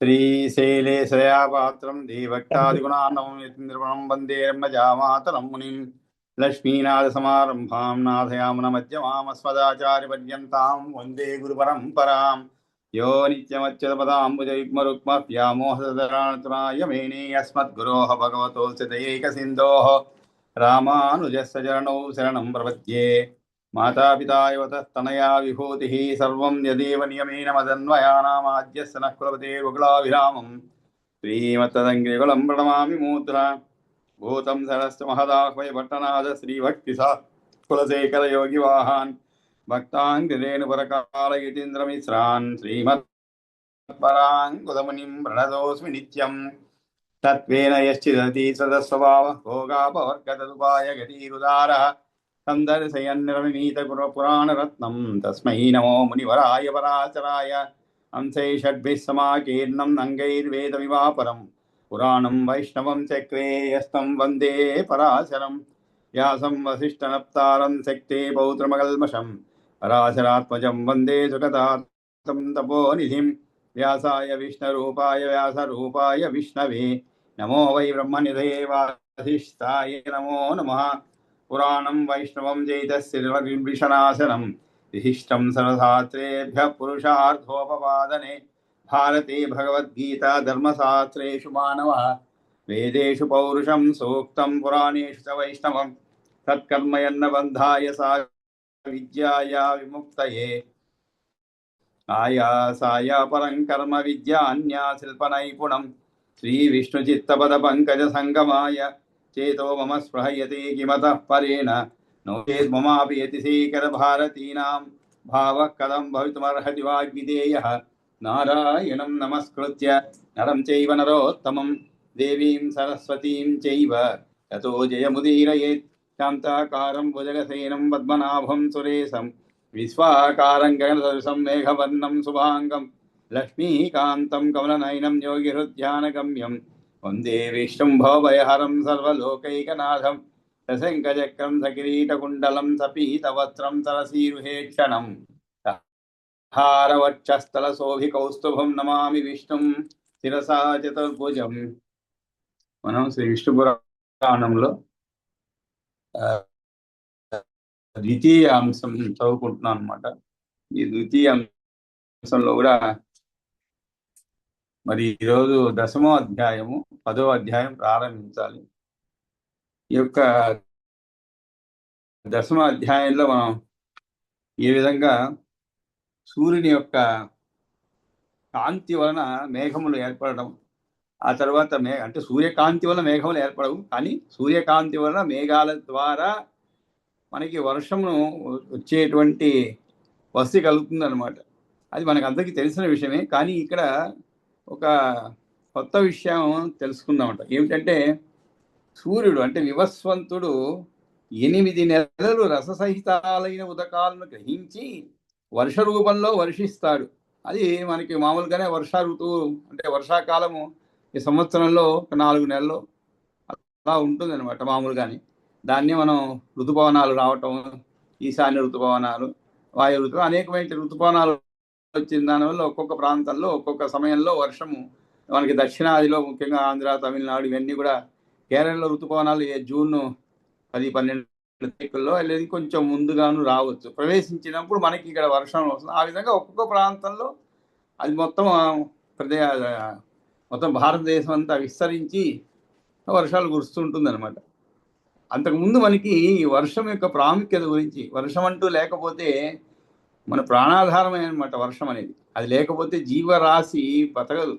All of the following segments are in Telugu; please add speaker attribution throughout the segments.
Speaker 1: శ్రీశైలే శ్రయాపాత్రం దేవక్తాదిగుణార్ణవం వందే బ్రహ్మజామాతరం మునిం లక్ష్మీనాథసమారంభాం నాథయామునమధ్యమామస్మదాచార్యపర్యంతాం వందే గురుపరంపరాం యో నిత్యమచ్యుతపదాంబుజయుగ్మరుక్మవ్యామోహదరాణతునాయ మేనే యస్మద్గురోః భగవతోऽస్య దయైకసిन्धोः రామానుజस्य చరణौ శరణం ప్రపద్యే मातापितायवतस्तनया विभूतिः सर्वं यदेव नियमेन मदन्वयानामाद्यस्य नः कुलपतेर्वकुलाभिरामं श्रीमत्तदङ्गिरिकुलं प्रणमामि मूर्ध्ना भूतं सरश्च महदाह्वय भट्टनाद श्रीभक्तिसा कुलशेखरयोगिवाहान् भक्ताङ्गिरेणुपरकालयतीन्द्रमिश्रान् श्रीमत्पराङ्कुतमुनिं प्रणतोऽस्मि नित्यं तत्त्वेन यश्चिदति सदस्वभावः भोगापवर्गतदुपाय गतिरुदारः संदर्शयन्निर्विनीत पुराणरत्नं तस्मै नमो मुनिवराय पराचराय अंशै षड्भिः समाकीर्णं नङ्गैर्वेदमिवापरं पुराणं वैष्णवं चक्रे यस्तं वन्दे पराशरं व्यासं वसिष्ठनप्तारं शक्ते पौत्रमकल्मषं पराशरात्मजं वन्दे सुखदातं तपोनिधिं व्यासाय विष्णुरूपाय व्यासरूपाय विष्णवे नमो वै ब्रह्मनिधये वासिष्ठाय नमो नमः पुराणं वैष्णवं जैतस्यविभीषणाशनं विशिष्टं सर्वशास्त्रेभ्यः पुरुषार्थोपपादने भारते भगवद्गीता धर्मशास्त्रेषु मानवः वेदेषु पौरुषं सूक्तं पुराणेषु च वैष्णवं तत्कर्मयन्नबन्धाय सा विद्याया विमुक्तये आयासाय परं कर्म विद्यान्याशिल्पनैपुणं श्रीविष्णुचित्तपदपङ्कजसङ्गमाय चेतो मम स्पृहयते किमतः परेण नो चेत् ममापि यतिशेखरभारतीनां भावः कथं भवितुमर्हति वाग्विधेयः नारायणं नमस्कृत्य नरं चैव नरोत्तमं देवीं सरस्वतीं चैव ततो जयमुदीरयेत् शान्ताकारं भुजगसेनं पद्मनाभं सुरेशं विश्वाकारं गगनसदृशं मेघवर्णं शुभाङ्गं लक्ष्मीकान्तं कमलनयनं योगिहृद्ध्यानगम्यं वन्दे विष्णुं भवभयहरं सर्वलोकैकनाथं सशङ्खचक्रं सकिरीटकुण्डलं सपीतवस्त्रं सरसीरुहेक्षणं हारवक्षस्थलशोभिकौस्तुभं नमामि विष्णुं శిరసా చతుర్భుజం. మనం శ్రీ విష్ణు పురాణంలో ద్వితీయ అంశం చదువుకుంటున్నాం అనమాట. ఈ ద్వితీయ అంశంలో కూడా మరి ఈరోజు 10వ అధ్యాయము 10వ అధ్యాయం ప్రారంభించాలి. ఈ యొక్క 10వ అధ్యాయంలో మనం ఏ విధంగా సూర్యుని యొక్క కాంతి వలన మేఘములు ఏర్పడడం, ఆ తర్వాత అంటే సూర్యకాంతి వలన మేఘములు ఏర్పడవు, కానీ సూర్యకాంతి వలన మేఘాల ద్వారా మనకి వర్షమును వచ్చేటువంటి వస్తు కలుగుతుంది అనమాట. అది మనకు అందరికీ తెలిసిన విషయమే. కానీ ఇక్కడ ఒక కొత్త విషయం తెలుసుకుందామట. ఏమిటంటే సూర్యుడు అంటే వివస్వంతుడు 8 నెలలు రససహితాలైన ఉదకాలను గ్రహించి వర్ష రూపంలో వర్షిస్తాడు. అది మనకి మామూలుగానే వర్ష ఋతువు అంటే వర్షాకాలము ఈ సంవత్సరంలో 4 నెలలు అలా ఉంటుంది అనమాట మామూలుగానే. దాన్ని మనం ఋతుపవనాలు రావటం, ఈశాన్య ఋతుపవనాలు, వాయు ఋతువు, అనేకమైన ఋతుపవనాలు వచ్చిన దానివల్ల ఒక్కొక్క ప్రాంతంలో ఒక్కొక్క సమయంలో వర్షము మనకి దక్షిణాదిలో ముఖ్యంగా ఆంధ్ర, తమిళనాడు ఇవన్నీ కూడా, కేరళలో ఋతుపవనాలు జూన్ 10-12 తారీఖుల్లో లేదా కొంచెం ముందుగాను రావచ్చు. ప్రవేశించినప్పుడు మనకి ఇక్కడ వర్షం వస్తుంది. ఆ విధంగా ఒక్కొక్క ప్రాంతంలో అది మొత్తం భారతదేశం అంతా విస్తరించి వర్షాలు కురుస్తుంటుంది అనమాట. అంతకుముందు మనకి ఈ వర్షం యొక్క ప్రాముఖ్యత గురించి, వర్షం అంటూ లేకపోతే మన ప్రాణాధారమే అనమాట వర్షం అనేది. అది లేకపోతే జీవరాశి బతకదు.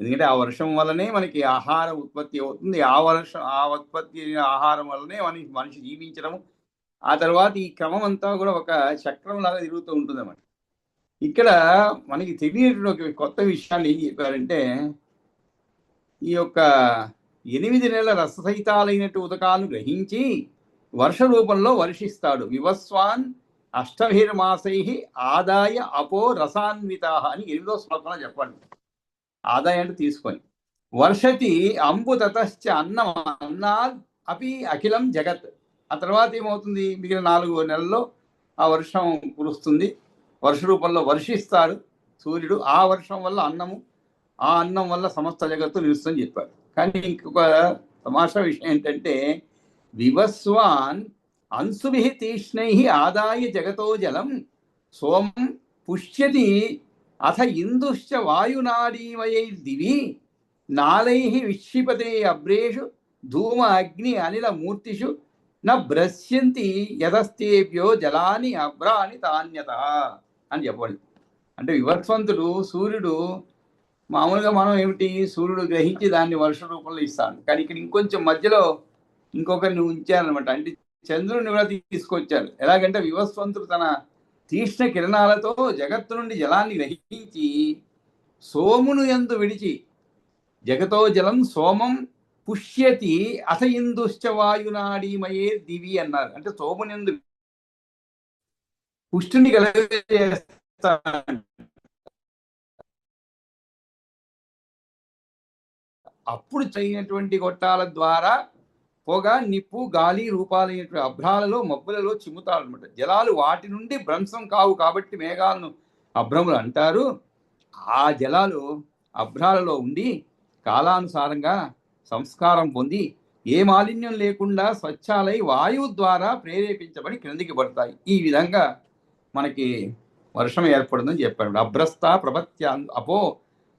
Speaker 1: ఎందుకంటే ఆ వర్షం వల్లనే మనకి ఆహార ఉత్పత్తి అవుతుంది. ఆ ఉత్పత్తి ఆహారం వల్లనే మనిషి జీవించడం, ఆ తర్వాత ఈ క్రమం అంతా కూడా ఒక చక్రం లాగా తిరుగుతూ ఉంటుంది అన్నమాట. ఇక్కడ మనకి తెలియని ఒక కొత్త విషయాన్ని ఏం చెప్పారంటే, ఈ యొక్క 8 నెలల రససహితాలైనట్టు ఉదకాలను గ్రహించి వర్ష రూపంలో వర్షిస్తాడు. వివస్వాన్ అష్టభిర్మాసై ఆదాయ అపో రసాన్వితా అని 8వ శ్లోకంలో చెప్పండి. ఆదాయం అంటే తీసుకొని వర్షతి అంబు తతశ్చ అన్నాద్ అపి అఖిలం జగత్. ఆ తర్వాత ఏమవుతుంది, మిగిలిన 4 నెలల్లో ఆ వర్షం కురుస్తుంది, వర్ష రూపంలో వర్షిస్తారు సూర్యుడు. ఆ వర్షం వల్ల అన్నము, ఆ అన్నం వల్ల సమస్త జగత్తు నిలుస్తుందని చెప్పారు. కానీ ఇంకొక తమాషా విషయం ఏంటంటే, వివస్వాన్ అంశుభి తీక్ష్ణై ఆదాయ జగతో జలం సోమం పుష్యతి అథ ఇందుశ్చ వాయునాడీమయై దివి నాళై విక్షిపతే అబ్రేషు ధూమ అగ్ని అనిల మూర్తిషు న భ్రశ్యంతి యతస్తేభ్యో జలాని అభ్రాని తాన్యత అని చెప్పండి. అంటే వివస్వంతుడు సూర్యుడు మామూలుగా మనం ఏమిటి, సూర్యుడు గ్రహించి దాన్ని వర్ష రూపంలో ఇస్తాను. కానీ ఇక్కడ ఇంకొంచెం మధ్యలో ఇంకొకరిని ఉంచారనమాట. అంటే చంద్రుడిని కూడా తీసుకొచ్చారు. ఎలాగంటే వివస్వంతుడు తన తీక్ష్ణ కిరణాలతో జగత్తు నుండి జలాన్ని గ్రహించి సోమును యందు విడిచి జగతో జలం సోమం పుష్యతి అథ ఇందుశ్చ వాయునాడీమయే దివి అన్నారు. అంటే సోముని యందు పుష్టిని కలగజేస్తా, అప్పుడు చేయనటువంటి గొట్టాల ద్వారా పొగ, నిప్పు, గాలి రూపాలైనటువంటి అభ్రాలలో మబ్బులలో చిమ్ముతారనమాట. జలాలు వాటి నుండి భ్రంశం కావు కాబట్టి మేఘాలను అభ్రములు అంటారు. ఆ జలాలు అభ్రాలలో ఉండి కాలానుసారంగా సంస్కారం పొంది ఏ మాలిన్యం లేకుండా స్వచ్ఛాలై వాయువు ద్వారా ప్రేరేపించబడి క్రిందికి పడతాయి. ఈ విధంగా మనకి వర్షం ఏర్పడుతుందని చెప్పారు. అభ్రస్త ప్రపత్య అపో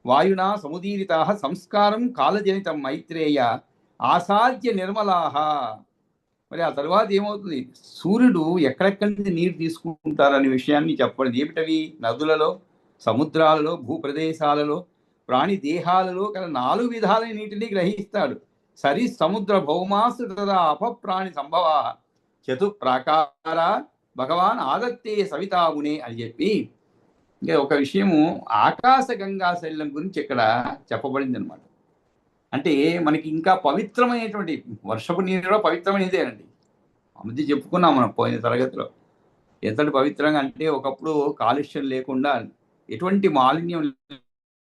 Speaker 1: వాయునా సముదీరితా సంస్కారం కాలజనితం మైత్రేయ ఆసాద్య నిర్మలాహ. మరి ఆ తర్వాత ఏమవుతుంది, సూర్యుడు ఎక్కడెక్కడి నుంచి నీరు తీసుకుంటారనే విషయాన్ని చెప్పండి. ఏమిటవి? నదులలో, సముద్రాలలో, భూప్రదేశాలలో, ప్రాణి దేహాలలో గల 4 విధాలైన నీటిని గ్రహిస్తాడు. సరి సముద్ర భౌమాసు తదా అపప్రాణి సంభవ చతుప్రాకార భగవాన్ ఆదత్తే సవితామునే అని చెప్పి ఇంకా ఒక విషయము ఆకాశ గంగా శైలం గురించి ఇక్కడ చెప్పబడింది అనమాట. అంటే మనకి ఇంకా పవిత్రమైనటువంటి వర్షపు నీరులో పవిత్రమైనదేనండి. అమృతి చెప్పుకున్నాం మనం పోయిన తరగతిలో. ఎంతటి పవిత్రంగా అంటే ఒకప్పుడు కాలుష్యం లేకుండా, ఎటువంటి మాలిన్యం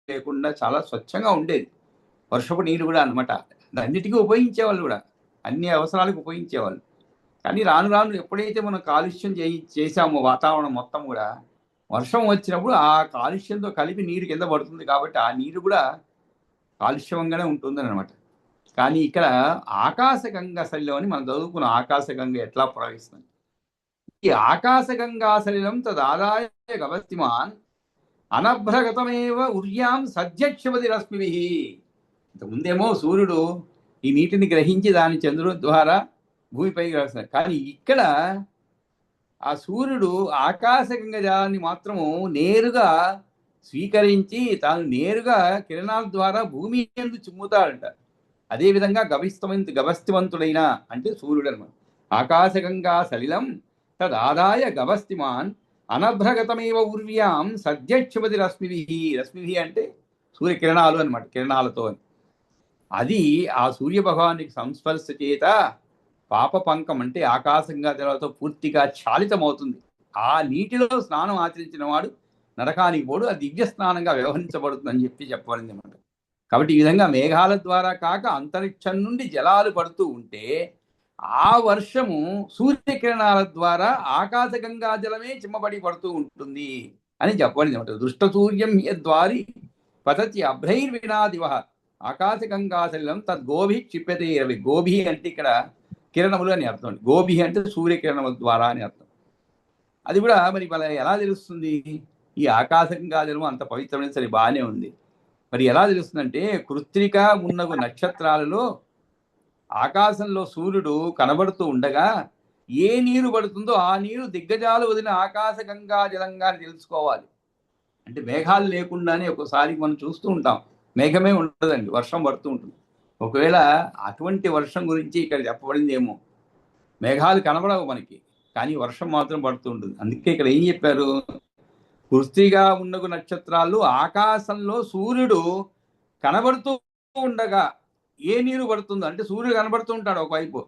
Speaker 1: లేకుండా చాలా స్వచ్ఛంగా ఉండేది వర్షపు నీరు కూడా అనమాట. అన్నిటికీ ఉపయోగించేవాళ్ళు కూడా, అన్ని అవసరాలకు ఉపయోగించేవాళ్ళు. కానీ రాను రాను ఎప్పుడైతే మనం కాలుష్యం చేసామో వాతావరణం మొత్తం కూడా, వర్షం వచ్చినప్పుడు ఆ కాలుష్యంతో కలిపి నీరు కింద పడుతుంది కాబట్టి ఆ నీరు కూడా కాలుష్యంగానే ఉంటుందని అనమాట. కానీ ఇక్కడ ఆకాశగంగా సలిలం అని మనం చదువుకున్న ఆకాశగంగ ఎట్లా ప్రవహిస్తుంది. ఈ ఆకాశగంగా సలిలం తదాదాయ గవస్తిమాన్ అనభ్రగతమేవ ఉర్యాం సద్యక్షపతి రశ్మిభి. ఇంతకుముందేమో సూర్యుడు ఈ నీటిని గ్రహించి దాని చంద్రుడి ద్వారా భూమిపైకి రాస్తాడు. కానీ ఇక్కడ ఆ సూర్యుడు ఆకాశగంగ జలాన్ని మాత్రము నేరుగా స్వీకరించి తాను నేరుగా కిరణాల ద్వారా భూమి యందు చిమ్ముతాడంట. అదేవిధంగా గవస్తివంతుడైన అంటే సూర్యుడు అనమాట. ఆకాశగంగా సలిలం తదాదాయ గవస్తిమాన్ అనభ్రగతమేవ ఉర్వ్యాం సద్యక్షపతి రశ్మిభి. రశ్మిభి అంటే సూర్యకిరణాలు అనమాట, కిరణాలతో. అది ఆ సూర్య భగవానికి సంస్పర్శ చేత పాప పంకం అంటే ఆకాశంగా జలాలతో పూర్తిగా చాలితమవుతుంది. ఆ నీటిలో స్నానం ఆచరించిన వాడు నరకానికి పోడు, అది దివ్య స్నానంగా వ్యవహరించబడుతుందని చెప్పబడింది అన్నమాట. కాబట్టి ఈ విధంగా మేఘాల ద్వారా కాక అంతరిక్షం నుండి జలాలు పడుతూ ఉంటే ఆ వర్షము సూర్యకిరణాల ద్వారా ఆకాశగంగా జలమే చిమ్మబడి పడుతూ ఉంటుంది అని చెప్పబడింది అన్నమాట. దృష్ట సూర్యం యద్వారి పతతి అభ్రైర్వినా దివ ఆకాశగంగా సలిలం తద్గోభి క్షిప్యతే రవి. గోభి అంటే ఇక్కడ కిరణములు అని అర్థం. గోభి అంటే సూర్యకిరణముల ద్వారా అని అర్థం. అది కూడా మరి ఎలా తెలుస్తుంది? ఈ ఆకాశగంగా జలం అంత పవిత్రమైన సరే బాగానే ఉంది, మరి ఎలా తెలుస్తుందంటే కృత్తిక మున్నగు నక్షత్రాలలో ఆకాశంలో సూర్యుడు కనబడుతూ ఉండగా ఏ నీరు పడుతుందో ఆ నీరు దిగ్గజాలు వదిలిన ఆకాశగంగా జలంగా తెలుసుకోవాలి. అంటే మేఘాలు లేకుండానే ఒకసారి మనం చూస్తూ ఉంటాం, మేఘమే ఉండదండి, వర్షం పడుతూ ఉంటుంది. ఒకవేళ అటువంటి వర్షం గురించి ఇక్కడ చెప్పబడింది ఏమో, మేఘాలు కనబడవు మనకి కానీ వర్షం మాత్రం పడుతూ ఉంటుంది. అందుకే ఇక్కడ ఏం చెప్పారు, కృత్తిగా ఉన్నగు నక్షత్రాలు ఆకాశంలో సూర్యుడు కనబడుతూ ఉండగా ఏ నీరు పడుతుందో, అంటే సూర్యుడు కనబడుతూ ఉంటాడు ఒకవైపు,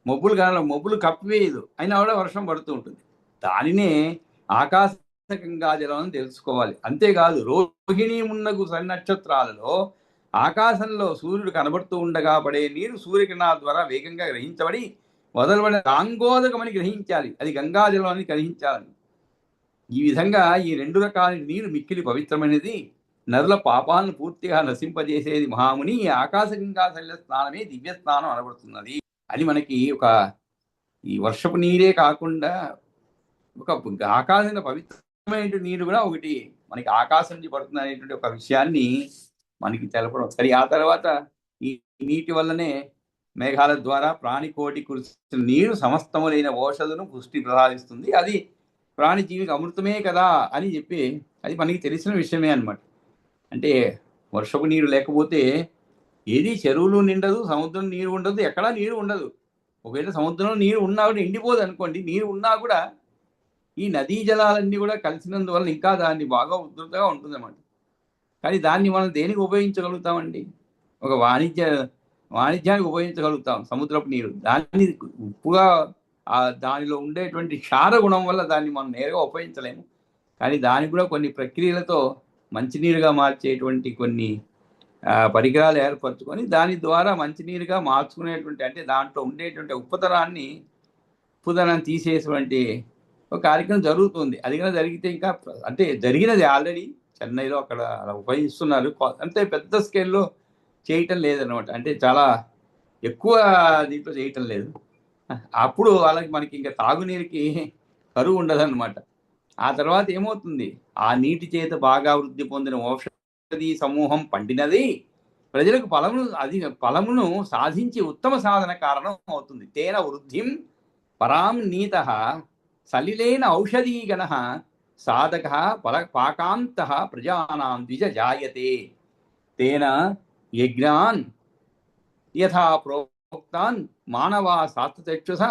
Speaker 1: మబ్బులు కప్పివేయదు, అయినా కూడా వర్షం పడుతూ ఉంటుంది. దానినే ఆకాశగంగా జలం అని తెలుసుకోవాలి. అంతేకాదు రోహిణి మున్నగు నక్షత్రాలలో ఆకాశంలో సూర్యుడు కనబడుతూ ఉండగా పడే నీరు సూర్యకిరణాల ద్వారా వేగంగా గ్రహించబడి వదలబడిన గాంగోదకమని గ్రహించాలి, అది గంగాజలం అని గ్రహించాలని. ఈ విధంగా ఈ రెండు రకాల నీరు మిక్కిలి పవిత్రమైనది, నరుల పాపాలను పూర్తిగా నశింపజేసేది మహాముని. ఈ ఆకాశగంగా శల్య స్నానమే దివ్య స్నానం అనబడుతున్నది అని మనకి ఈ వర్షపు నీరే కాకుండా ఒక ఆకాశంలో పవిత్రమైన నీరు కూడా ఒకటి మనకి ఆకాశం నుంచి పడుతుంది అనేటువంటి ఒక విషయాన్ని మనకి తెలపడం. సరే, ఆ తర్వాత ఈ నీటి వల్లనే మేఘాల ద్వారా ప్రాణికోటి కురిసిన నీరు సమస్తములైన ఔషధును పుష్టి ప్రసాదిస్తుంది, అది ప్రాణిజీవికి అమృతమే కదా అని చెప్పి అది మనకి తెలిసిన విషయమే అనమాట. అంటే వర్షపు నీరు లేకపోతే ఏది చెరువులు నిండదు, సముద్రం నీరు ఉండదు, ఎక్కడా నీరు ఉండదు. ఒకవేళ సముద్రంలో నీరు ఉన్నా కూడా ఎండిపోదు అనుకోండి, నీరు ఉన్నా కూడా ఈ నదీ జలాలన్నీ కూడా కలిసినందువల్ల ఇంకా దాన్ని బాగా ఉధృతంగా ఉంటుందన్నమాట. కానీ దాన్ని మనం దేనికి ఉపయోగించగలుగుతామండి? ఒక వాణిజ్యానికి ఉపయోగించగలుగుతాం సముద్రపు నీరు. దాన్ని ఉప్పుగా దానిలో ఉండేటువంటి క్షార గుణం వల్ల దాన్ని మనం నేరుగా ఉపయోగించలేము. కానీ దానికి కూడా కొన్ని ప్రక్రియలతో మంచినీరుగా మార్చేటువంటి కొన్ని పరికరాలు ఏర్పరచుకొని దాని ద్వారా మంచినీరుగా మార్చుకునేటువంటి, అంటే దాంట్లో ఉండేటువంటి ఉప్పుదనాన్ని తీసేటువంటి ఒక కార్యక్రమం జరుగుతుంది. అది కూడా జరిగితే ఇంకా, అంటే జరిగినది ఆల్రెడీ చెన్నైలో అక్కడ అలా ఉపయోగిస్తున్నారు. అంటే పెద్ద స్కేల్లో చేయటం లేదనమాట, అంటే చాలా ఎక్కువ దీంట్లో చేయటం లేదు. అప్పుడు వాళ్ళకి మనకి ఇంకా తాగునీరుకి కరువు ఉండదన్నమాట. ఆ తర్వాత ఏమవుతుంది, ఆ నీటి చేత బాగా వృద్ధి పొందిన ఔషధి సమూహం పండినది ప్రజలకు ఫలమును సాధించి ఉత్తమ సాధన కారణం అవుతుంది. తేన వృద్ధిం పరాం నీత సలిలేన ఔషధీగణ సాధక పాకాంత ప్రజానాం ద్విజ జాయతే. తేన యజ్ఞాన్ యథా ప్రోక్తాన్ మానవా శాస్త్రచక్షుష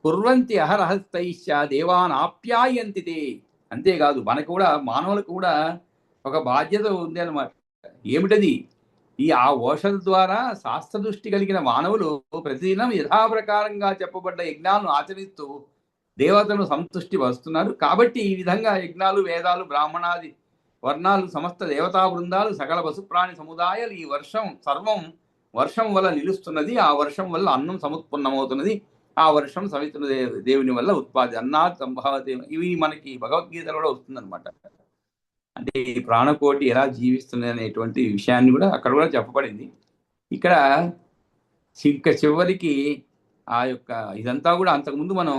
Speaker 1: కుర్వంతి అహరహస్తైశ్చ దేవాన్ ఆప్యాయంతి తే. అంతేకాదు, మనకు కూడా మానవులకు కూడా ఒక బాధ్యత ఉంది అన్నమాట. ఏమిటది? ఆ ఔషధ ద్వారా శాస్త్ర దృష్టి కలిగిన మానవులు ప్రతిదినం యథాప్రకారంగా చెప్పబడ్డ యజ్ఞాలను ఆచరిస్తూ దేవతను సంతుష్టి వస్తున్నారు. కాబట్టి ఈ విధంగా యజ్ఞాలు, వేదాలు, బ్రాహ్మణాది వర్ణాలు, సమస్త దేవతా బృందాలు, సకల పశుప్రాణి సముదాయాలు ఈ సర్వం వర్షం వల్ల నిలుస్తున్నది. ఆ వర్షం వల్ల అన్నం సముత్పన్నమవుతున్నది. ఆ వర్షం సవిత్ర దేవుని వల్ల ఉత్పాది అన్నాత్ సంభావతే. ఇవి మనకి భగవద్గీతలో కూడా వస్తుందన్నమాట. అంటే ఈ ప్రాణకోటి ఎలా జీవిస్తుంది అనేటువంటి విషయాన్ని కూడా అక్కడ కూడా చెప్పబడింది. ఇక్కడ చివరికి ఆ యొక్క ఇదంతా కూడా అంతకుముందు మనం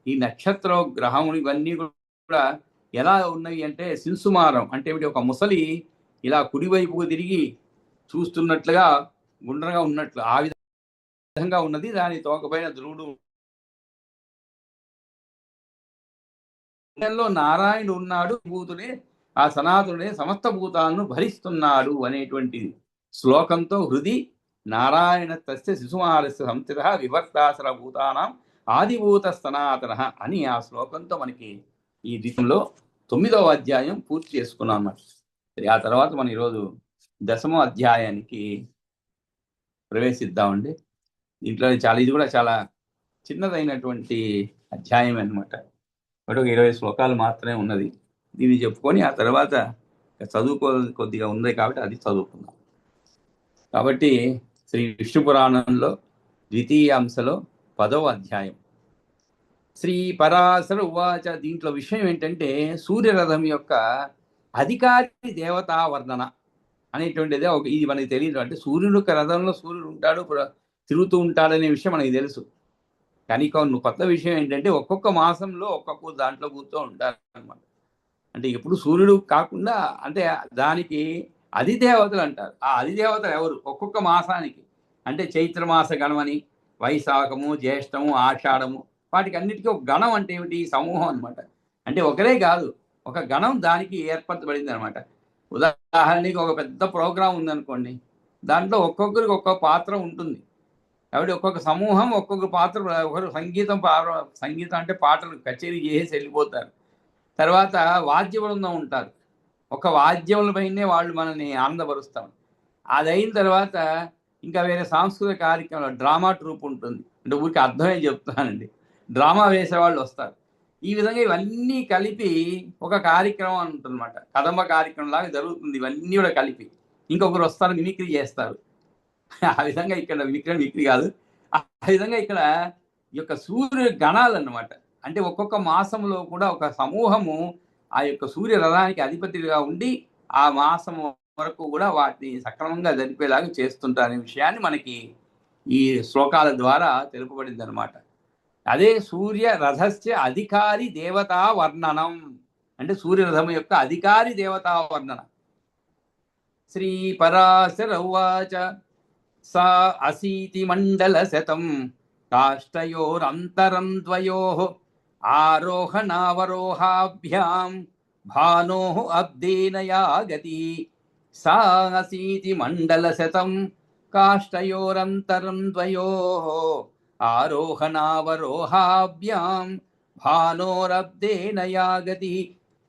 Speaker 1: ఈ నక్షత్ర గ్రహములు ఇవన్నీ కూడా ఎలా ఉన్నవి అంటే శింసుమారం అంటే ఒక ముసలి ఇలా కుడివైపుకు తిరిగి చూస్తున్నట్లుగా గుండ్రంగా ఉన్నట్లు ఆ విధంగా ఉన్నది. దాని తోకపైన ధ్రువుడు నారాయణుడు ఉన్నాడు, భూతుడే ఆ సనాతుడే సమస్త భూతాలను భరిస్తున్నాడు అనేటువంటి శ్లోకంతో హృది నారాయణ తస్య శిశుమారస్య సంస్థిత విభక్తాసర భూతానాం ఆదిభూత సనాతన అని ఆ శ్లోకంతో మనకి ఈ దిశలో 9వ అధ్యాయం పూర్తి చేసుకున్నాం అన్నమాట. ఆ తర్వాత మనం ఈరోజు 10వ అధ్యాయానికి ప్రవేశిద్దామండి. దీంట్లో ఇది కూడా చాలా చిన్నదైనటువంటి అధ్యాయం అన్నమాట. ఒక 20 శ్లోకాలు మాత్రమే ఉన్నది. దీన్ని చెప్పుకొని ఆ తర్వాత కొద్దిగా ఉంది కాబట్టి అది చదువుకుందాం. కాబట్టి శ్రీ విష్ణు పురాణంలో 2వ అంశలో 10వ అధ్యాయం శ్రీ పరాశర ఉవాచ. దీంట్లో విషయం ఏంటంటే సూర్యరథం యొక్క అధికారి దేవతా వర్ణన అనేటువంటిదే ఇది మనకి తెలియదు. అంటే సూర్యుడు యొక్క రథంలో సూర్యుడు ఉంటాడు, తిరుగుతూ ఉంటాడనే విషయం మనకి తెలుసు. కానీ కొత్త విషయం ఏంటంటే ఒక్కొక్క మాసంలో ఒక్కొక్క దాంట్లో కూర్చో ఉంటారు అనమాట. అంటే ఎప్పుడు సూర్యుడు కాకుండా, అంటే దానికి అధిదేవతలు అంటారు. ఆ అధిదేవతలు ఎవరు? ఒక్కొక్క మాసానికి, అంటే చైత్రమాస గణమని, వైశాఖము, జ్యేష్టము, ఆషాఢము, వాటికి అన్నిటికీ ఒక గణం అంటే ఏమిటి? సమూహం అనమాట. అంటే ఒకరే కాదు, ఒక గణం దానికి ఏర్పరచబడింది అనమాట. ఉదాహరణకి ఒక పెద్ద ప్రోగ్రాం ఉందనుకోండి, దాంట్లో ఒక్కొక్కరికి ఒక్కొక్క పాత్ర ఉంటుంది. కాబట్టి ఒక్కొక్క సమూహం ఒక్కొక్క పాత్ర, ఒకరు సంగీతం అంటే పాటలు కచేరీ చేసేసి వెళ్ళిపోతారు. తర్వాత వాద్య బృందం ఉంటారు, ఒక వాద్యములపైనే వాళ్ళు మనల్ని ఆనందపరుస్తాం. అది అయిన తర్వాత ఇంకా వేరే సాంస్కృతిక కార్యక్రమాలు, డ్రామా ట్రూప్ ఉంటుంది. అంటే ఊరికి అర్థమే చెప్తానండి, డ్రామా వేసేవాళ్ళు వస్తారు. ఈ విధంగా ఇవన్నీ కలిపి ఒక కార్యక్రమం ఉంటుందన్నమాట. కదంబ కార్యక్రమం లాగా జరుగుతుంది. ఇవన్నీ కూడా కలిపి ఇంకొకరు వస్తారు, మిమిక్రీ చేస్తారు. ఆ విధంగా ఇక్కడ మిమిక్రీ కాదు, ఆ విధంగా ఇక్కడ ఈ యొక్క సూర్య గణాలు అన్నమాట. అంటే ఒక్కొక్క మాసంలో కూడా ఒక సమూహము ఆ యొక్క సూర్య రథానికి అధిపతిగా ఉండి ఆ మాసం వరకు కూడా వాటిని సక్రమంగా జరిపేలాగా చేస్తుంటారనే విషయాన్ని మనకి ఈ శ్లోకాల ద్వారా తెలుపబడింది అనమాట. అదే సూర్య రథస్య అధికారి దేవతా వర్ణనం అంటే సూర్యరథం యొక్క అధికారి దేవతా వర్ణన. శ్రీ పరాశర ఉవాచ సా అసీతి మండల శతం కాష్టయోరంతరం ద్వయోః ఆరోహణావరోహాభ్యాం భానోః అబ్దేన యా గతి. సా అసీతి మండల శతం కాష్టయోరంతరం ద్వయోః ఆరోహణావరోహాభ్యాం భానోరబ్దేన యా గతి.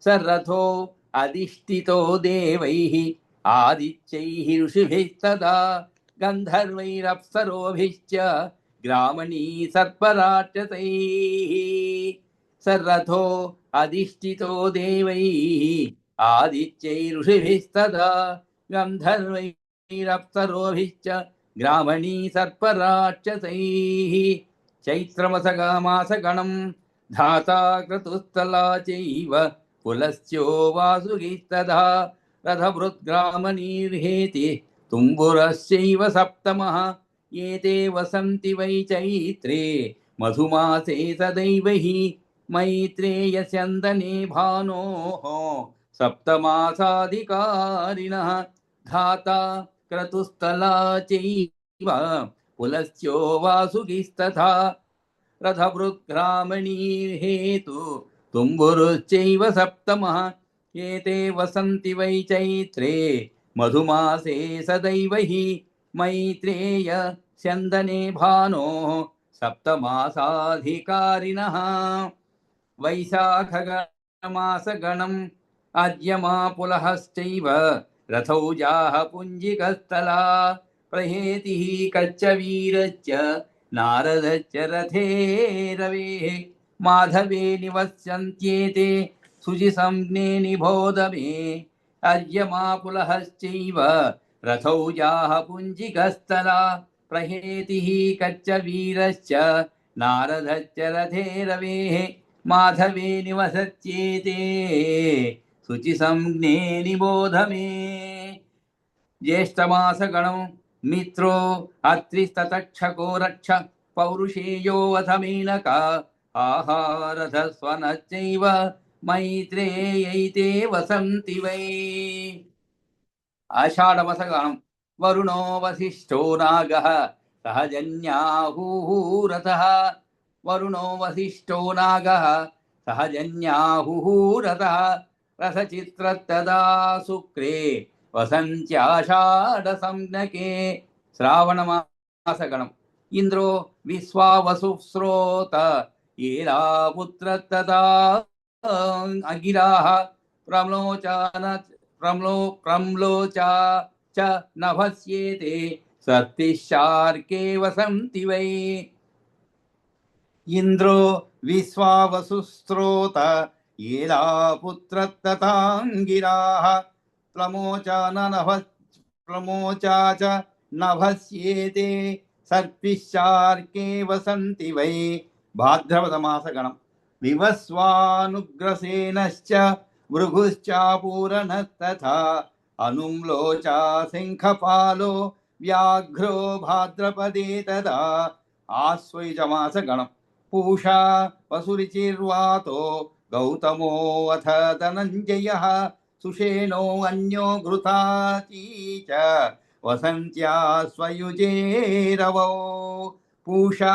Speaker 1: సరథో అధిష్ఠితో దేవైః ఆదిత్యైః ఋషిభిస్తదా గంధర్వైరప్సరోభిశ్చ గ్రామణీ సర్పరాక్షసైః. సరథో అధిష్ఠితో దేవైః ఆదిత్యైఋషిభిస్తదా గంధర్వైరప్సరోభిశ్చ గ్రామణీ సర్పరాక్షసైః. చైత్రమసమాసగణం ధాతా క్రతుస్థలా చైవ పులస్త్యో వాసుగిస్తదా రథభృద్గ్రామణీర్హేతి తుంబురశ్చైవ సప్తమః. ఏతే వసంతి వై చైత్రే మధుమాసే సదైవః మైత్రేయస్యందనే భానోః సప్తమాసాధికారిణః. ధాతా క్రతుస్థలా చైవ పులస్త్యో వాసుగిస్తథా రథభృద్గ్రామణీర్హేతు తుంబురుశ్చైవ సప్తమః. ఏతే వసంతి వై చైత్రే మధుమాసే సదైవః మైత్రేయ స్యందనే భానోః సప్తమాసాధికారిణః. వైశాఖమాసగణం ఆద్యమా పులహశ్చైవ రథౌజాః పుంజికస్థలా ప్रहेतिः కచ్చవీరశ్చ నారదశ్చ రథే రవేః. మాధవే నివస్యంత్యేతే శుచిసంజ్ఞే నిబోధ మే. అర్యమా పులహశ్చైవ రథౌజాః పుంజికస్థలా ప్रहेतिः కచ్చవీరశ్చ నారదశ్చ రథే రవేః. మాధవే నివసత్యేతే శుచిసంజ్ఞే నిబోధ మే. జ్యేష్ఠమాసగణం మిత్రో అత్రిస్తతక్షకో రక్ష పౌరుషేయో అథ మేనక ఆహారధస్వనశ్చైవ మైత్రేయైతే వసంతి వై. ఆషాఢమసగణం వరుణో వసిష్ఠో నాగః సహజన్యాహూరథః. వరుణో వసిష్ఠో నాగః సహజన్యాహూరథః. రసచిత్రతదా శుక్రే వసంత్యాషాఢ సంజ్ఞకే. శ్రావణమాసగణం ఇంద్రో విశ్వావసుశ్రోత ఏలాపుత్రతదా అగిరాః. ప్రమ్లోచా చ నభస్యేతే సర్పిశార్కే వసంతి వై. ఇంద్రో విశ్వావసుశ్రోత ఏలాపుత్రతతాంగిరాః. ప్రమోచా చ నభస్యేతే సర్పిశార్కే వసంతి వై. భాద్రపదమాసగణం వివస్వానుగ్రసేనశ్చ భృగుశ్చాపూరణస్తథా అనుమ్లోచా శంఖపాలో వ్యాఘ్రో భాద్రపదే తదా. ఆశ్వయుజమాసగణం పూషా వసురుచిర్వాతో గౌతమో అథ ధనంజయః. సుషేణో అన్యో ఘృతాచీ చ వసంత్యాశ్వయుజేరవౌ. పూషా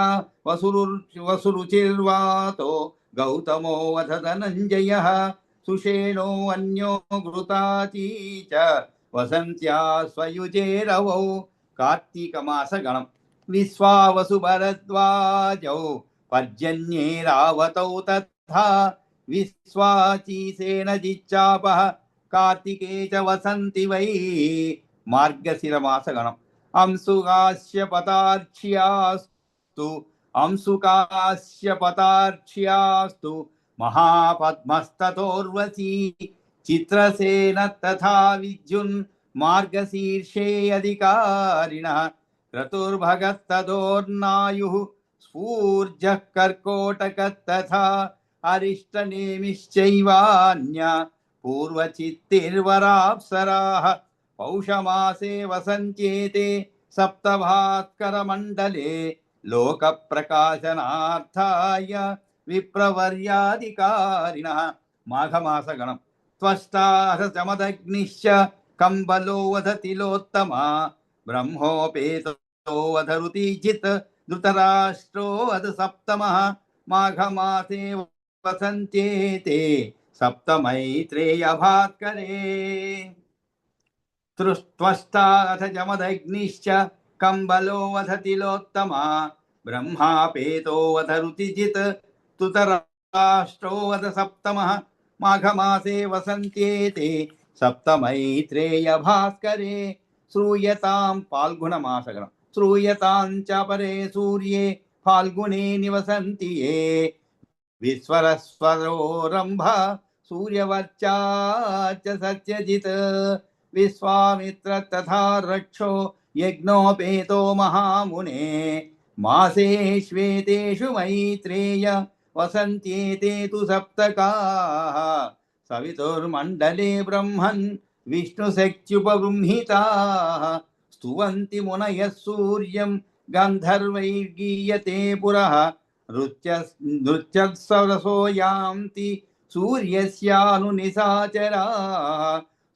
Speaker 1: వసురుచిర్వాతో గౌతమో అథ ధనంజయః. సుషేణో అన్యో ఘృతాచీ చ వసంత్యాశ్వయుజేరవౌ. కార్తీకమాసగణం విశ్వావసు భరద్వాజౌ పర్జన్యే రావతౌ తథా విశ్వాచీసేన జిచ్చాపః కార్తికే చ వసంతి వై. మార్గశిరమాసగణం అంశుకాశ్యపతార్క్ష్యాస్తు మహాపద్మస్తతోర్వశీ చిత్రసేన తథా విద్యున్ మార్గశీర్షే అధికారిణః. క్రతుర్భగస్తదోర్నాయుః ऊर्जः कर्कोटकस्तथा अरिष्टनेमिश्चैवान्य पूर्वचित्तिर्वराप्सराः पौषमासे वसन्त्येते सप्तभास्करमण्डले लोकप्रकाशनार्थाय विप्रवर्याधिकारिणः माघमासगणम् त्वष्टारचमदग्निश्च कम्बलो वधतिलोत्तमा ब्रह्मोपेतो वधरुतिजित् धृतराष्ट्रो वध सप्तमः माघमासे वसन्त्येते सप्तमैत्रेयभास्करे त्वष्टाथ जमदग्निश्च कम्बलो वधतिलोत्तमा ब्रह्मापेतो वधरुतिजित् तुतराष्ट्रो वध सप्तमः माघमासे वसन्त्येते सप्तमैत्रेयभास्करे श्रूयतां फाल्गुणमासगणम् श्रूयतां च परे सूर्ये फाल्गुने निवसन्ति ये विश्वरस्वरोरम्भ सूर्यवर्चा च सत्यजित् विश्वामित्र तथा रक्षो यज्ञोपेतो महामुने मासे श्वेतेषु मैत्रेय वसन्त्येते तु सप्तकाः सवितुर्मण्डले ब्रह्मन् विष्णुशक्त्युपबृंहिताः स्तुवन्ति मुनयः सूर्यं गन्धर्वैर्गीयते पुरः नृत्यत्सरसो यान्ति सूर्यस्यानुनिशाचराः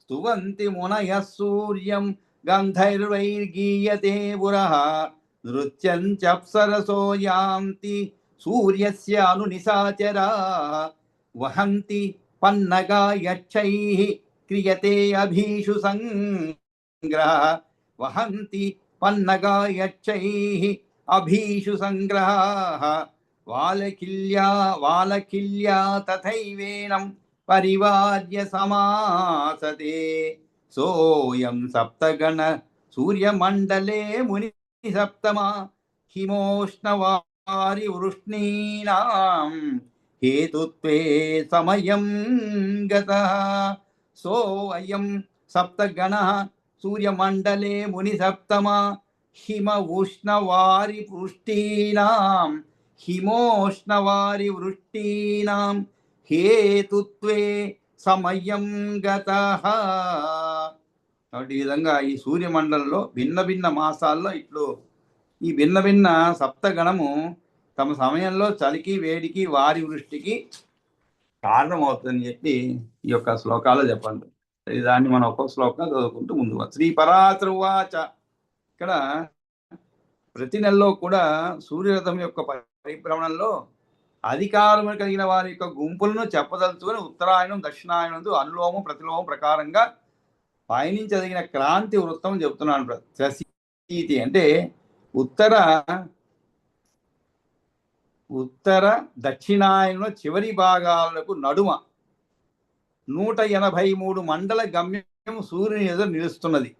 Speaker 1: स्तुवन्ति मुनयः सूर्यं गन्धर्वैर्गीयते पुरः नृत्यञ्चप्सरसो यान्ति सूर्यस्यानुनिशाचराः वहन्ति पन्नगा यक्षैः क्रियते अभीषु संग्रहः वहन्ति पन्नगा यक्षैः अभीषु संग्रहः वालकिल्या तथैवेनं परिवार्य समासते सोऽयं सप्तगण सूर्यमण्डले मुनिसप्तमा हिमोष्णवारिवृष्णीनां हेतुत्वे समयं गतः सोऽयं सप्तगणः सूर्यमण्डले मुनिसप्तमा हिमोष्णवारिवृष्टीनां हेतुत्वे సమయం గతః. కాబట్టి ఈ విధంగా ఈ సూర్యమండలంలో భిన్న భిన్న మాసాల్లో ఇట్లు ఈ భిన్న భిన్న సప్తగణము తమ సమయంలో చలికి వేడికి వారి వృష్టికి కారణమవుతుందని చెప్పి ఈ యొక్క శ్లోకాలు చెప్పండి. దాన్ని మనం ఒక్కొక్క శ్లోకం చదువుకుంటూ ముందు శ్రీ పరాశరువాచ. ఇక్కడ ప్రతి నెలలో కూడా సూర్యరథం యొక్క పరిభ్రమణంలో అధికారం కలిగిన వారి యొక్క గుంపులను చెప్పదలుచుకొని ఉత్తరాయణం దక్షిణాయనం అనులోమం ప్రతిలోమం ప్రకారంగా పయనించదగిన క్రాంతి వృత్తం చెబుతున్నాను. ప్రసీతి అంటే ఉత్తర దక్షిణాయనంలో చివరి భాగాలకు నడుమ 183 మండల గమ్యం సూర్యుని ఎదురు నిలుస్తున్నది.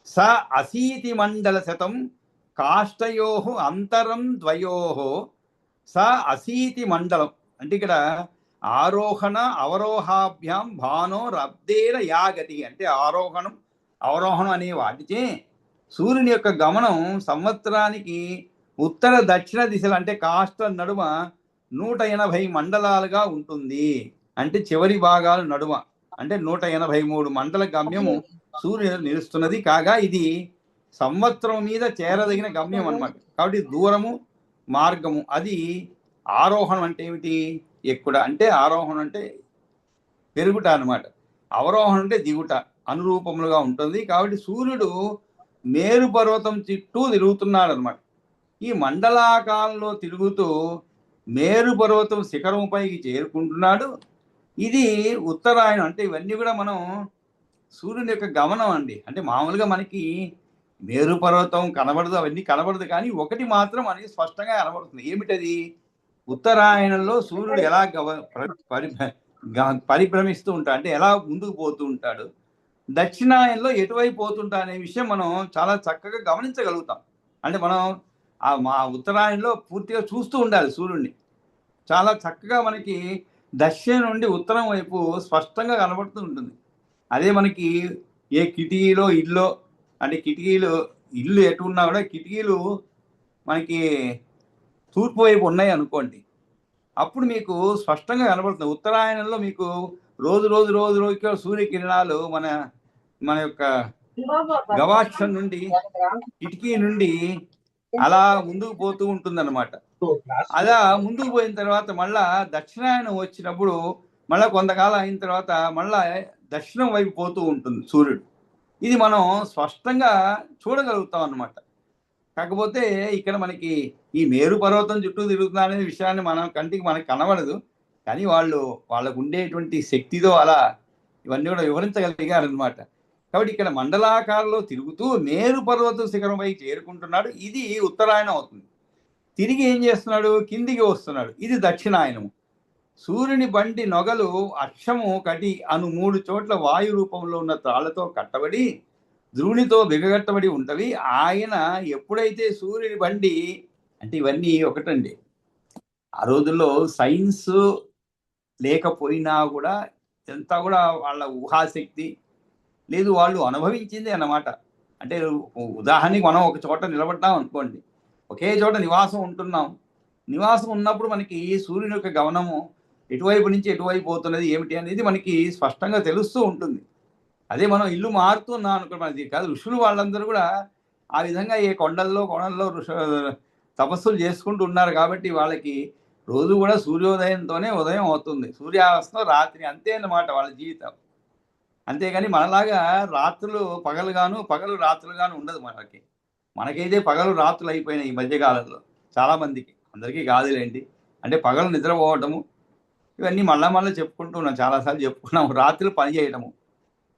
Speaker 1: స అశీతి మండల శతం కాష్టయోః అంతరం ద్వయోః. స అశీతి మండలం అంటే ఇక్కడ ఆరోహణ అవరోహాభ్యాం భానో రబ్దేర యాగతి అంటే ఆరోహణం అవరోహణం అనే వాటిచే సూర్యుని యొక్క గమనం సంవత్సరానికి ఉత్తర దక్షిణ దిశలు అంటే కాష్ట నడుమ 180 మండలాలుగా ఉంటుంది. అంటే చివరి భాగాలు నడుమ అంటే 183 మండల గమ్యము సూర్యుడు నిలుస్తున్నది. కాగా ఇది సంవత్సరం మీద చేరదగిన గమ్యం అన్నమాట. కాబట్టి దూరము మార్గము అది ఆరోహణం అంటే ఏమిటి? ఎక్కుట అంటే ఆరోహణం అంటే పెరుగుట అన్నమాట. అవరోహణం అంటే దిగుట అనురూపములుగా ఉంటుంది. కాబట్టి సూర్యుడు మేరు పర్వతం చుట్టూ తిరుగుతున్నాడు అనమాట. ఈ మండలాకారంలో తిరుగుతూ మేరు పర్వతం శిఖరంపైకి చేరుకుంటున్నాడు. ఇది ఉత్తరాయణం. అంటే ఇవన్నీ కూడా మనం సూర్యుని యొక్క గమనం అండి. అంటే మామూలుగా మనకి మేరు పర్వతం కనబడదు, అవన్నీ కనబడదు, కానీ ఒకటి మాత్రం మనకి స్పష్టంగా కనబడుతుంది. ఏమిటది? ఉత్తరాయణంలో సూర్యుడు ఎలా పరిభ్రమిస్తూ ఉంటాడు అంటే ఎలా ముందుకు పోతూ ఉంటాడు, దక్షిణాయనంలో ఎటువైపు పోతుంటా అనే విషయం మనం చాలా చక్కగా గమనించగలుగుతాం. అంటే మనం మా ఉత్తరాయణంలో పూర్తిగా చూస్తూ ఉండాలి సూర్యుడిని. చాలా చక్కగా మనకి దక్షిణం నుండి ఉత్తరం వైపు స్పష్టంగా కనబడుతూ ఉంటుంది. అదే మనకి ఏ కిటికీలో ఇల్లు అంటే ఇల్లు ఎటు ఉన్నా కూడా కిటికీలు మనకి తూర్పు వైపు ఉన్నాయి అనుకోండి, అప్పుడు మీకు స్పష్టంగా కనబడుతుంది. ఉత్తరాయణంలో మీకు రోజు రోజు రోజు రోజుకి సూర్యకిరణాలు మన మన యొక్క గవాక్షం నుండి, కిటికీ నుండి అలా ముందుకు పోతూ ఉంటుందన్నమాట. అలా ముందుకు పోయిన తర్వాత మళ్ళా దక్షిణాయనం వచ్చినప్పుడు మళ్ళా కొంతకాలం అయిన తర్వాత మళ్ళా దక్షిణం వైపు పోతూ ఉంటుంది సూర్యుడు. ఇది మనం స్పష్టంగా చూడగలుగుతాం అన్నమాట. కాకపోతే ఇక్కడ మనకి ఈ మేరు పర్వతం చుట్టూ తిరుగుతున్నా అనే విషయాన్ని మనం కంటికి మనకు కనబడదు. కానీ వాళ్ళకు ఉండేటువంటి శక్తితో అలా ఇవన్నీ కూడా వివరించగలిగారు అనమాట. కాబట్టి ఇక్కడ మండలాకారంలో తిరుగుతూ మేరు పర్వత శిఖరంపై చేరుకుంటున్నాడు. ఇది ఉత్తరాయణం అవుతుంది. తిరిగి ఏం చేస్తున్నాడు, కిందికి వస్తున్నాడు. ఇది దక్షిణాయనము. సూర్యుని బండి నొగలు అక్షము కటి అను 3 చోట్ల వాయు రూపంలో ఉన్న తాళ్లతో కట్టబడి ద్రోణితో బిగగట్టబడి ఉంటవి. ఆయన ఎప్పుడైతే సూర్యుని బండి, అంటే ఇవన్నీ ఒకటండి, ఆ రోజుల్లో సైన్స్ లేకపోయినా కూడా ఎంత కూడా వాళ్ళ ఊహాశక్తి లేదు, వాళ్ళు అనుభవించింది అన్నమాట. అంటే ఉదాహరణకి మనం ఒక చోట నిలబడ్డాం అనుకోండి, ఒకే చోట నివాసం ఉంటున్నాం. నివాసం ఉన్నప్పుడు మనకి సూర్యుని యొక్క గమనము ఎటువైపు నుంచి ఎటువైపు పోతున్నది ఏమిటి అనేది మనకి స్పష్టంగా తెలుస్తూ ఉంటుంది. అదే మనం ఇల్లు మారుతున్నాం అనుకో, మనది కాదు, ఋషులు వాళ్ళందరూ కూడా ఆ విధంగా ఏ కొండల్లో తపస్సులు చేసుకుంటూ ఉన్నారు. కాబట్టి వాళ్ళకి రోజు కూడా సూర్యోదయంతోనే ఉదయం అవుతుంది, సూర్యాస్తం రాత్రి, అంతే అన్నమాట వాళ్ళ జీవితం. అంతేగాని మనలాగా రాత్రులు పగలుగాను పగలు రాత్రులుగాను ఉండదు మనకి. మనకైతే పగలు రాత్రులు అయిపోయినాయి ఈ మధ్యకాలంలో చాలామందికి, అందరికీ కాదులేండి. అంటే పగలు నిద్రపోవటము ఇవన్నీ మళ్ళా చెప్పుకుంటూ ఉన్నాం, చాలాసార్లు చెప్పుకున్నాము. రాత్రులు పని చేయటము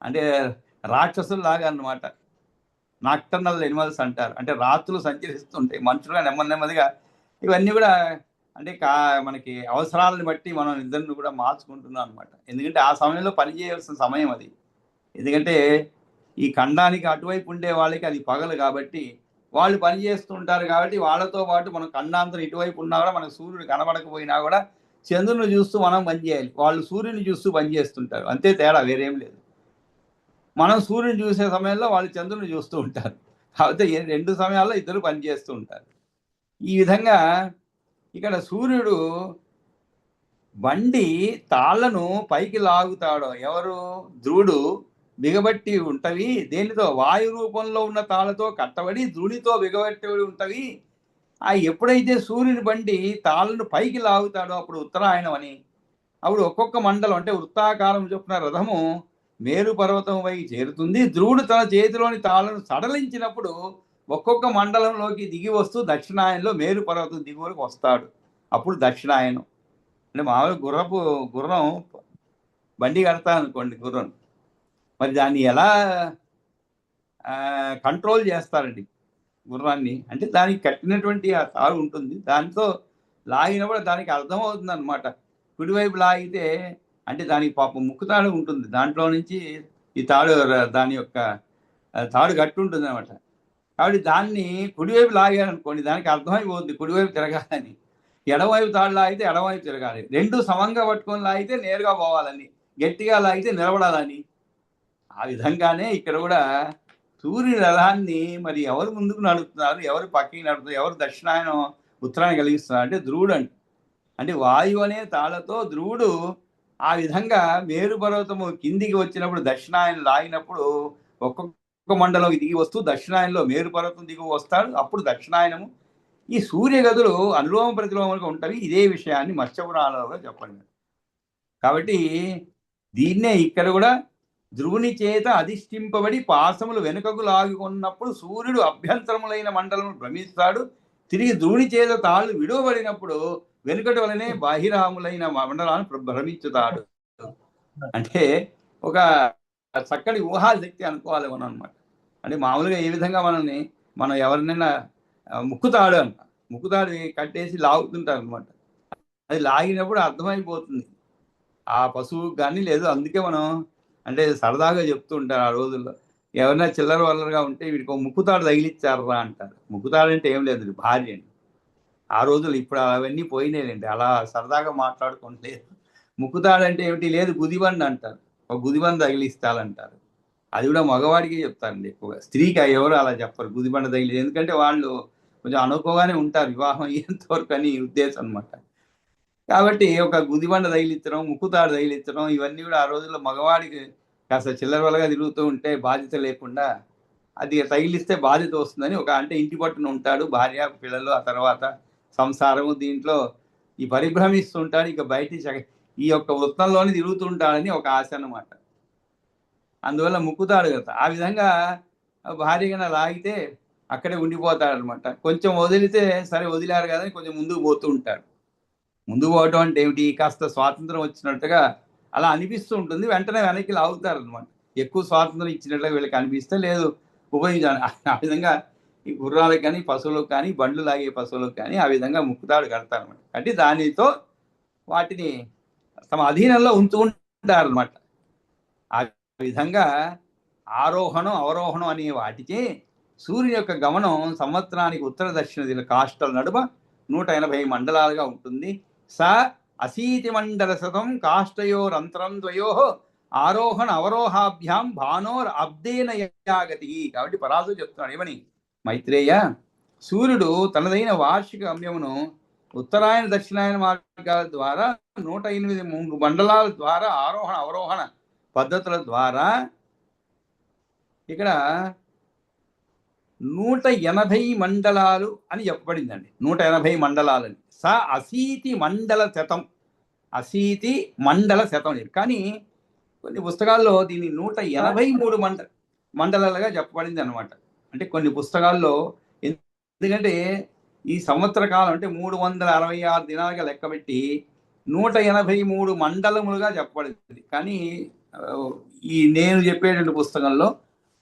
Speaker 1: అంటే రాక్షసుల్లాగా అన్నమాట. నాక్టర్నల్ ఎనిమల్స్ అంటారు. అంటే రాత్రులు సంచరిస్తుంటాయి, మనుషులుగా నెమ్మదిగా. ఇవన్నీ కూడా అంటే మనకి అవసరాలను బట్టి మనం నిద్రను కూడా మార్చుకుంటున్నాం అనమాట. ఎందుకంటే ఆ సమయంలో పని చేయాల్సిన సమయం అది. ఎందుకంటే ఈ ఖండానికి అటువైపు ఉండే వాళ్ళకి అది పగలు కాబట్టి వాళ్ళు పని చేస్తుంటారు. కాబట్టి వాళ్ళతో పాటు మనం ఖండాంతరం ఇటువైపు ఉన్నా కూడా మనకు సూర్యుడు కనబడకపోయినా కూడా చంద్రుని చూస్తూ మనం పనిచేయాలి. వాళ్ళు సూర్యుని చూస్తూ పనిచేస్తుంటారు, అంతే తేడా, వేరేం లేదు. మనం సూర్యుని చూసే సమయంలో వాళ్ళు చంద్రుని చూస్తూ ఉంటారు. కాకపోతే 2 సమయాల్లో ఇద్దరు పనిచేస్తూ ఉంటారు. ఈ విధంగా ఇక్కడ సూర్యుడు బండి తాళ్లను పైకి లాగుతాడు. ఎవరు? ధ్రువుడు బిగబట్టి ఉంటవి. దేనితో? వాయు రూపంలో ఉన్న తాళ్లతో కట్టబడి ద్రునితో బిగబట్టి ఉంటవి. ఎప్పుడైతే సూర్యుని బండి తాళ్లను పైకి లాగుతాడో అప్పుడు ఉత్తరాయణం అని. అప్పుడు ఒక్కొక్క మండలం అంటే వృత్తాకారం చొప్పున రథము మేరు పర్వతం వైపు చేరుతుంది. ధ్రువుడు తన చేతిలోని తాళ్లను సడలించినప్పుడు ఒక్కొక్క మండలంలోకి దిగి వస్తూ దక్షిణాయనంలో మేరు పర్వతం దిగువరకు వస్తాడు. అప్పుడు దక్షిణాయనం. అంటే మామూలుగా గుర్రం బండి కడతా అనుకోండి, గుర్రం, మరి దాన్ని ఎలా కంట్రోల్ చేస్తారండి గుర్రాన్ని? అంటే దానికి కట్టినటువంటి ఆ తాడు ఉంటుంది, దాంతో లాగినప్పుడు దానికి అర్థమవుతుంది అనమాట. కుడివైపు లాగితే అంటే దానికి పాపం ముక్కుతాడు ఉంటుంది, దాంట్లో నుంచి ఈ తాడు, దాని యొక్క తాడు గట్టి ఉంటుంది అనమాట. కాబట్టి దాన్ని కుడివైపు లాగారనుకోండి, దానికి అర్థమైపోతుంది కుడివైపు తిరగాలని. ఎడమవైపు తాడు లాగితే ఎడమవైపు తిరగాలి. 2 సమంగా పట్టుకొని లాగితే నేరుగా పోవాలని, గట్టిగా లాగితే నిలబడాలని. ఆ విధంగానే ఇక్కడ కూడా సూర్యుని రథాన్ని మరి ఎవరు ముందుకు నడుపుతున్నారు, ఎవరు పక్కకి నడుపుతున్నారు, ఎవరు దక్షిణాయనం ఉత్తరాయణం కలిగిస్తున్నారు అంటే ధ్రువుడు అంటే వాయువు అనే తాళతో ధ్రువుడు ఆ విధంగా మేరు పర్వతము కిందికి వచ్చినప్పుడు దక్షిణాయనం లాగినప్పుడు ఒక్కొక్క మండలం దిగి వస్తూ దక్షిణాయనంలో మేరు పర్వతం దిగి వస్తాడు. అప్పుడు దక్షిణాయనము. ఈ సూర్యగదులు అనులోమ ప్రతిలోమలుగా ఉంటాయి. ఇదే విషయాన్ని మత్స్యపురాణంలో చెప్పండి. కాబట్టి దీన్నే ఇక్కడ కూడా ధ్రువుని చేత అధిష్ఠింపబడి పాసములు వెనుకకు లాగుకున్నప్పుడు సూర్యుడు అభ్యంతరములైన మండలం భ్రమిస్తాడు. తిరిగి ధ్రువుని చేత తాళ్ళు విడువబడినప్పుడు వెనుకటి వలనే బాహిరాములైన మండలాన్ని భ్రమించుతాడు. అంటే ఒక చక్కటి ఊహాశక్తి అనుకోవాలి మనం అనమాట. అంటే మామూలుగా ఏ విధంగా మనం ఎవరినైనా ముక్కుతాడు కట్టేసి లాగుతుంటారు అనమాట. అది లాగినప్పుడు అర్థమైపోతుంది ఆ పశువుకు కానీ లేదు. అందుకే మనం అంటే సరదాగా చెప్తూ ఉంటారు ఆ రోజుల్లో, ఎవరైనా చిల్లర వల్లరగా ఉంటే వీడికి ఒక ముక్కుతాడు తగిలిచ్చారా అంటారు. ముక్కుతాడు అంటే ఏం లేదు, భార్య అండి. ఆ రోజులు ఇప్పుడు అవన్నీ పోయినాయండి, అలా సరదాగా మాట్లాడుకుంటలేదు. ముక్కుతాడు అంటే ఏమిటి, లేదు గుదిబండి అంటారు, ఒక గుదిబండి తగిలిస్తాలంటారు. అది కూడా మగవాడికి చెప్తారండి ఎక్కువగా, స్త్రీకి ఎవరు అలా చెప్పరు గుదిబండ తగిలి. ఎందుకంటే వాళ్ళు కొంచెం అనుకోగానే ఉంటారు వివాహం అయ్యేంత వరకు అని ఉద్దేశం అనమాట. కాబట్టి ఒక గుదిబండ తగిలించడం, ముక్కుతాడు తగిలించడం ఇవన్నీ కూడా ఆ రోజుల్లో మగవాడికి కాస్త చిల్లరవలగా తిరుగుతూ ఉంటే బాధ్యత లేకుండా అది తగిలిస్తే బాధ్యత వస్తుందని ఒక అంటే ఇంటి పట్టున ఉంటాడు, భార్య పిల్లలు, ఆ తర్వాత సంసారము, దీంట్లో ఈ పరిభ్రమిస్తుంటాడు, ఇక బయట ఈ యొక్క వృత్తంలోనే తిరుగుతుంటాడని ఒక ఆశ అన్నమాట. అందువల్ల ముక్కుతాడు కదా. ఆ విధంగా భార్యగా లాగితే అక్కడే ఉండిపోతాడు అనమాట. కొంచెం వదిలితే సరే వదిలారు కదా కొంచెం ముందుకు పోతూ ఉంటాడు. ముందుకు పోవటం అంటే ఏమిటి, కాస్త స్వాతంత్రం వచ్చినట్టుగా అలా అనిపిస్తూ ఉంటుంది. వెంటనే వెనక్కి లాగుతారు అనమాట. ఎక్కువ స్వాతంత్రం ఇచ్చినట్లుగా వీళ్ళకి అనిపిస్తే లేదు ఉపయోగించాలి. ఆ విధంగా ఈ గుర్రాలకు కానీ పశువులకు కానీ బండ్లు లాగే పశువులకు కానీ ఆ విధంగా ముక్కుతాడు కడతారు అనమాట. అంటే దానితో వాటిని తమ అధీనంలో ఉంచుకుంటారు అనమాట. ఆ విధంగా ఆరోహణం అవరోహణం అనే వాటికి సూర్యుని యొక్క గమనం సంవత్సరానికి ఉత్తర దక్షిణ దిన కాష్టల నడుమ 180 మండలాలుగా ఉంటుంది. స అశీతి మండల శతం కాష్టయోరంతరం ద్వయో ఆరోహణ అవరోహాభ్యాం భానోర్ అబ్దేన యాగతి. కాబట్టి పరాశు చెప్తున్నాడు ఏమని, మైత్రేయ, సూర్యుడు తనదైన వార్షిక గమ్యమును ఉత్తరాయణ దక్షిణాయన మార్గాల ద్వారా 108 మండలాల ద్వారా ఆరోహణ అవరోహణ పద్ధతుల ద్వారా ఇక్కడ 180 మండలాలు అని చెప్పబడిందండి. 180 మండలాలని. స అశీతి మండల శతం, అశీతి మండల శతం. కానీ కొన్ని పుస్తకాల్లో దీన్ని 183 మండలాలుగా చెప్పబడింది అనమాట. అంటే కొన్ని పుస్తకాల్లో, ఎందుకంటే ఈ సంవత్సర కాలం అంటే 366 దినాలుగా లెక్కబెట్టి 183 మండలములుగా చెప్పబడింది. కానీ ఈ నేను చెప్పేటువంటి పుస్తకంలో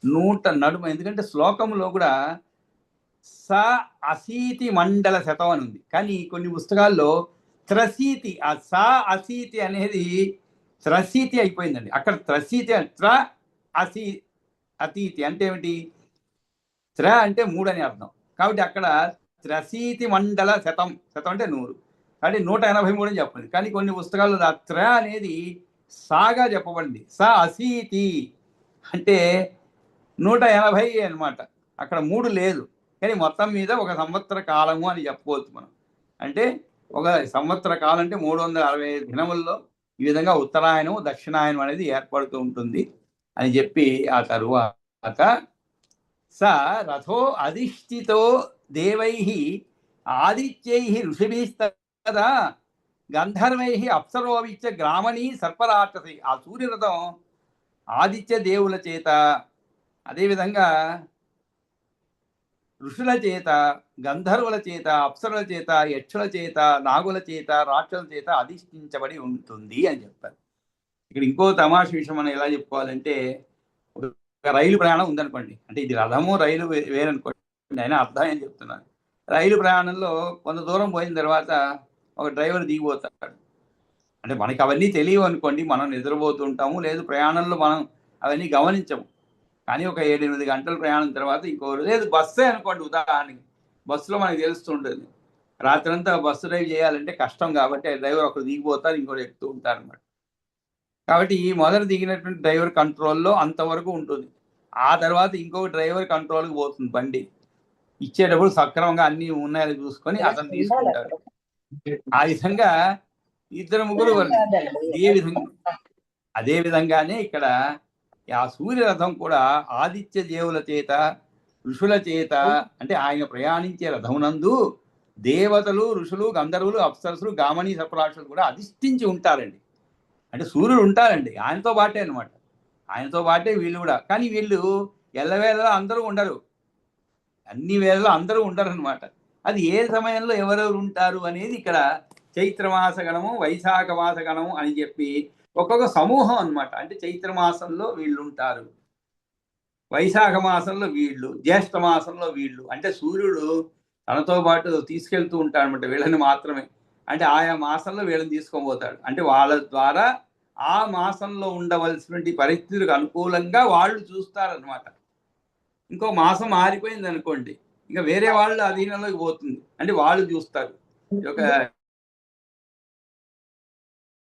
Speaker 1: 100 నడుమ, ఎందుకంటే శ్లోకంలో కూడా స అశీతి మండల శతం అని ఉంది. కానీ కొన్ని పుస్తకాల్లో త్రసీతి, ఆ స అశీతి అనేది త్రసీతి అయిపోయిందండి. అక్కడ త్రసీతి త్ర అసీ అతీతి అంటే ఏమిటి, త్ర అంటే 3 అని అర్థం. కాబట్టి అక్కడ త్రసీతి మండల శతం, శతం అంటే 100, కాబట్టి 183 అని చెప్పండి. కానీ కొన్ని పుస్తకాల్లో ఆ త్ర అనేది సాగా చెప్పబడింది. స అశీతి అంటే 180 అనమాట. అక్కడ 3 లేదు. కానీ మొత్తం మీద ఒక సంవత్సర కాలము అని చెప్పుకోవచ్చు మనం. అంటే ఒక సంవత్సర కాలం అంటే 365 దినముల్లో ఈ విధంగా ఉత్తరాయణం దక్షిణాయనం అనేది ఏర్పడుతూ ఉంటుంది అని చెప్పి, ఆ తరువాత స రథో అధిష్ఠితో దేవై ఆదిత్యై ఋషిభిస్తదా గంధర్వై అప్సరోవిచ్చ గ్రామణీ సర్పరాక్షసి. ఆ సూర్యరథం ఆదిత్య దేవుల చేత, అదేవిధంగా ఋషుల చేత, గంధర్వుల చేత, అప్సరుల చేత, యక్షుల చేత, నాగుల చేత, రాక్షసుల చేత అధిష్ఠించబడి ఉంటుంది అని చెప్తారు. ఇక్కడ ఇంకో తమాష విషయం మనం ఎలా చెప్పుకోవాలంటే, ఒక రైలు ప్రయాణం ఉందనుకోండి, అంటే ఇది రథము రైలు వేరనుకోండి, అయినా అర్థం ఏం చెప్తున్నాను. రైలు ప్రయాణంలో కొంత దూరం పోయిన తర్వాత ఒక డ్రైవర్ దిగిపోతాడు. అంటే మనకి అవన్నీ తెలియవు అనుకోండి, మనం నిద్రపోతుంటాము, లేదు ప్రయాణంలో మనం అవన్నీ గమనించము. కానీ ఒక 7-8 గంటల ప్రయాణం తర్వాత ఇంకోరు, లేదు బస్సే అనుకోండి ఉదాహరణకి, బస్సులో మనకి తెలుస్తుంటుంది. రాత్రంతా బస్సు డ్రైవ్ చేయాలంటే కష్టం కాబట్టి డ్రైవర్ ఒకరు దిగిపోతారు, ఇంకోరు ఎక్కుతూ ఉంటారు అనమాట. కాబట్టి ఈ మొదట దిగినటువంటి డ్రైవర్ కంట్రోల్లో అంతవరకు ఉంటుంది. ఆ తర్వాత ఇంకొక డ్రైవర్ కంట్రోల్కి పోతుంది బండి. ఇచ్చేటప్పుడు సక్రమంగా అన్ని ఉన్నాయని చూసుకొని అతను తీసుకుంటాడు. ఆ విధంగా 2-3 అదే విధంగానే ఇక్కడ ఆ సూర్యరథం కూడా ఆదిత్య దేవుల చేత, ఋషుల చేత, అంటే ఆయన ప్రయాణించే రథమునందు దేవతలు, ఋషులు, గంధర్వులు, అప్సరసులు, గామణీ సర్పరాక్షసులు కూడా అధిష్ఠించి ఉంటారండి. అంటే సూర్యుడు ఉంటారండి, ఆయనతో పాటే అనమాట. ఆయనతో పాటే వీళ్ళు కూడా. కానీ వీళ్ళు ఎల్లవేళలా అందరూ ఉండరు, అన్ని వేళలో అందరూ ఉండరు అనమాట. అది ఏ సమయంలో ఎవరెవరు ఉంటారు అనేది ఇక్కడ చైత్రమాస గణము, వైశాఖ మాస గణము అని చెప్పి ఒక్కొక్క సమూహం అనమాట. అంటే చైత్రమాసంలో వీళ్ళు ఉంటారు, వైశాఖ మాసంలో వీళ్ళు, జ్యేష్ఠ మాసంలో వీళ్ళు. అంటే సూర్యుడు తనతో పాటు తీసుకెళ్తూ ఉంటాడు అనమాట వీళ్ళని మాత్రమే. అంటే ఆయా మాసంలో వీళ్ళని తీసుకొని పోతాడు. అంటే వాళ్ళ ద్వారా ఆ మాసంలో ఉండవలసినటువంటి పరిస్థితులకు అనుకూలంగా వాళ్ళు చూస్తారనమాట. ఇంకో మాసం మారిపోయింది అనుకోండి, ఇంకా వేరే వాళ్ళు అధీనంలోకి పోతుంది, అంటే వాళ్ళు చూస్తారు. ఒక